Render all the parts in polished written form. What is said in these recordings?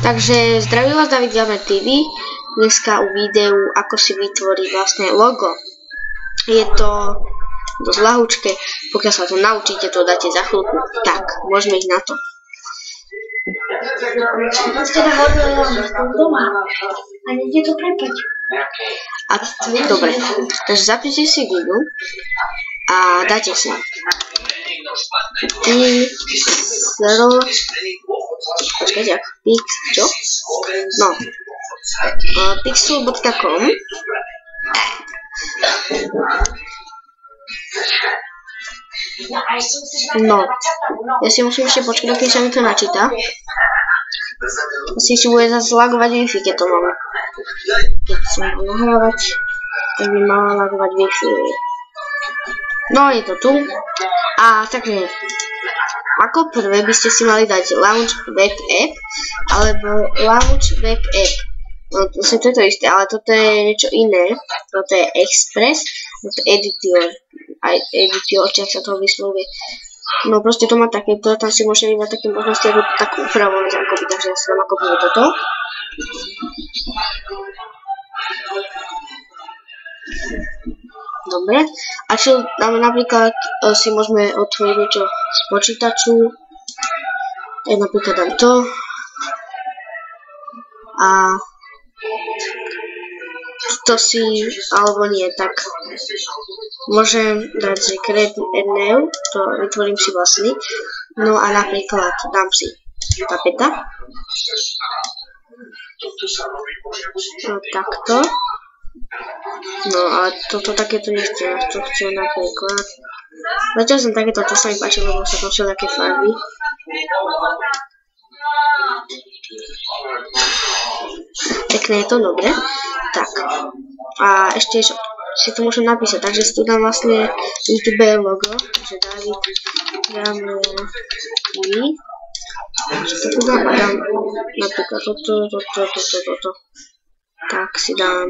Takže zdravím vás, David Gamer TV. Dneska u videu, ako si vytvoriť vlastné logo. Je to dosť ľahúčke, pokiaľ sa to naučíte, to dáte za chvíľku. Tak, môžeme ísť na to. Dobre, takže zapíšte si Google a dáte si pixel.com. No, ja si musím ešte počkať, keď sa mi to načíta. Asi si bude zase lagovať Wi-Fi, keď to máme. Keď som ho nahrávať, tak by mala lagovať Wi-Fi. No, je to tu. A takže, ako prvé by ste si mali dať Launch Web App alebo Launch Web App. No, to je to isté, ale toto je niečo iné. Toto je Express, toto je Editor, čiže sa to vyslovuje. No proste to má takéto, tam si môžete vybrať také možnosti, ako takú upravovať akoby, takže ja si dám ako toto. Dobre, a čo dáme napríklad, si môžeme otvoriť niečo z počítaču. Napríklad dám to. A to si, alebo nie, tak môžem dať, že create new, to vytvorím si vlastný. No a napríklad dám si tapeta. No takto. No ale toto takéto nechcem, to chcem napríklad. Zatiaľ som takéto, to sa mi páči, lebo sa tam všelijaké farby. Pekné je to, dobre. Tak. A ešte si to môžem napísať, takže si tu dám vlastne YouTube logo, takže David Gamer TV. Čo tu dám? A dám napríklad toto. Tak si dám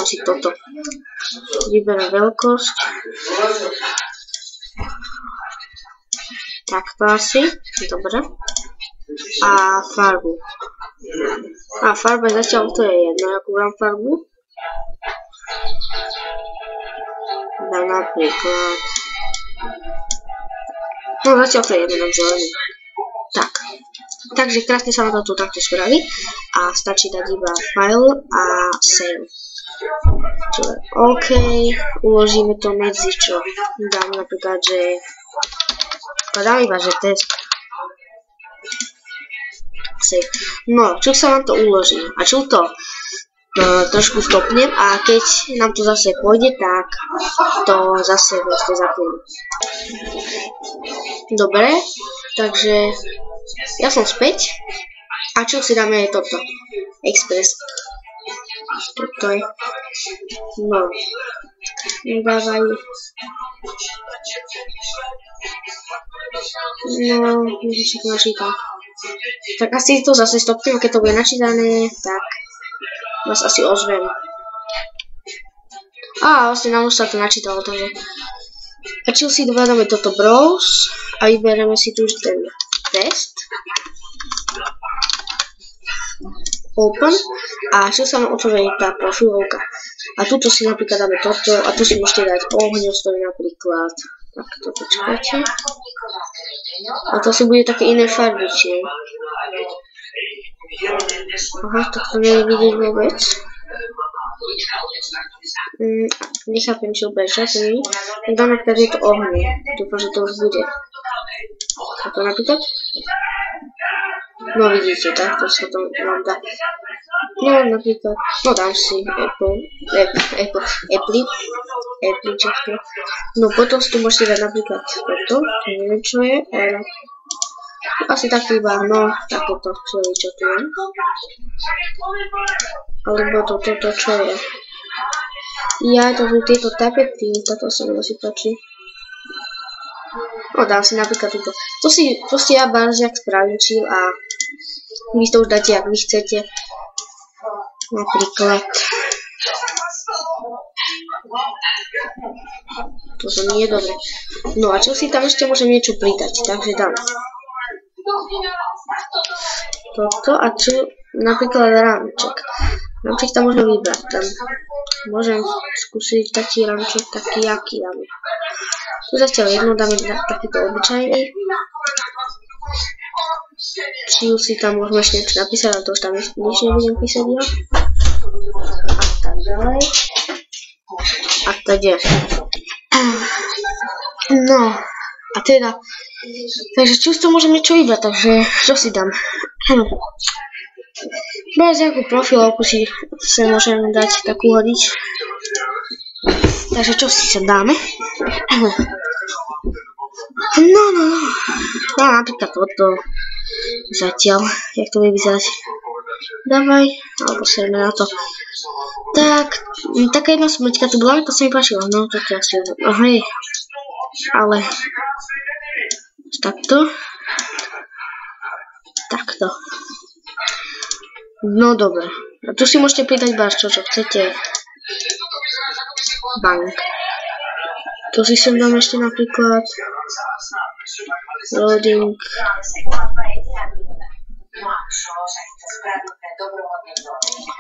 si toto. Vyberám veľkosť. Tak to asi, dobre. A farbu. A farba zatiaľ to je jedno, akú dám farbu. Dám napríklad. No zatiaľ to je jedno, dám zelený. Tak. Takže krásne sa na to tu takto spraví. A stačí dať iba file a save. Čo je OK. Uložíme to medzi čo. Dám napríklad, že dám iba, že test. Save. No, čo sa nám to uloží? A čo to? Trošku stopnem a keď nám to zase pôjde, tak to zase vlastne zapnem. Dobre, takže ja som späť. A čo si dáme je toto? Express. Toto je. No. Nedávaj. No, neviem, čo to načíta. Tak asi to zase stopnem, keď to bude načítané, tak vás asi ozvem. A vlastne nám už sa to načítalo, takže a čo si dovádzame toto browse a vyberieme si tu už ten test. Open a čo sa nám otvorí tá profilovka. A tuto si napríklad dáme toto a tu si môžete dať ohňostroje napríklad. Tak to počkáte. A to si bude také iné farby, či? Aha, tak to nie je vidieť vôbec. Nechápem, čo bežia, to nie. Tak dám napríklad, že je to ohnie. Dúfam, že to už bude. A to napríklad? No vidíte, tak to sa tam nám dá. No napríklad, no dám si Apple, často. No potom si tu môžete dať napríklad toto, neviem čo je, ale asi tak iba, no takéto, čo tu je. Alebo toto, čo je. Ja, to sú tieto tapety, toto sa mi asi páči. No dám si napríklad túto. To si proste ja barziak spravím a vy to už dáte, ak vy chcete. Napríklad. To nie je dobre. No a čo si tam ešte môžem niečo pridať, takže dám toto a tu napríklad rámček. Rámček tam môžem vybrať. Tam môžem skúsiť taký rámček, taký jaký dáme. Tu zatiaľ jedno dáme takýto obyčajný. Čiu si tam môžeme ešte niečo napísať, ale to už tam nič nebudem písať ja. A tak ďalej. A teda. No, a teda. Takže čo z toho môžem niečo vybrať, takže čo si dám? Bez nejakú profilovku si sa môžem dať takú hodiť. Takže čo si sa dáme? No, napríklad toto. Zatiaľ, jak to bude vyzerať. Dávaj, alebo serme na to. Tak, taká jedna smrťka tu bola, to sa mi páčilo. No, to je asi hej. Ale takto. No dobre. A tu si môžete pridať čo chcete. Bank. Tu si sem dám ešte napríklad loading.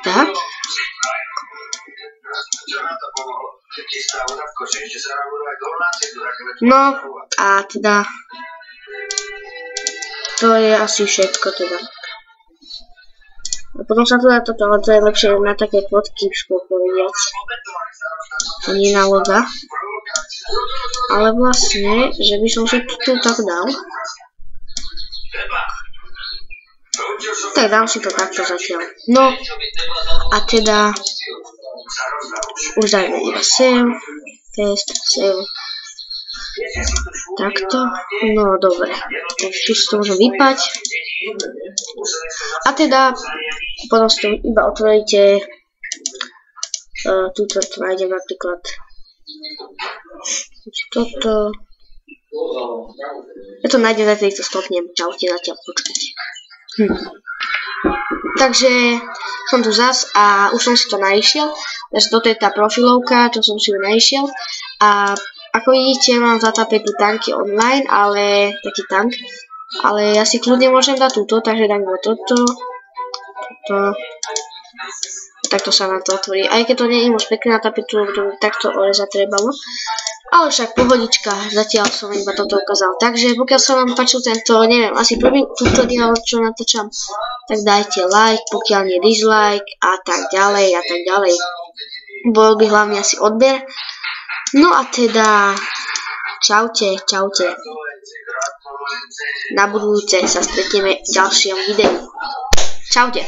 Tak. No a teda to je asi všetko teda. A potom sa tu dá toto, ale to je lepšie na také fotky, povediac. To nie na loga. Ale vlastne, že by som si tu tak dal. Tak dám si to takto zatiaľ. No a teda už dajme iba save, test, save. Takto. No dobre. Takže tu si to môžem vypať. A teda potom si to iba otvoríte. Tuto to nájdem napríklad toto. Ja to nájdem, za to stopnem. Čaute, zatiaľ počkajte. Takže som tu zas a už som si to naišiel. Takže toto je tá profilovka, čo som si ju naišiel. A ako vidíte, mám za tapetu tanky online, ale taký tank. Ale ja si kľudne môžem dať túto, takže dám ho toto. Takto sa nám to otvorí. Aj keď to nie je moc pekná tapetu, to takto orezať trebalo. Ale však pohodička, zatiaľ som iba toto ukázal. Takže pokiaľ sa vám páčil tento, neviem, asi prvý túto diel, čo natáčam, tak dajte like, pokiaľ nie dislike a tak ďalej a tak ďalej. Bol by hlavne asi odber. No a teda, čaute. Na budúce sa stretneme v ďalšom videu. Čaute.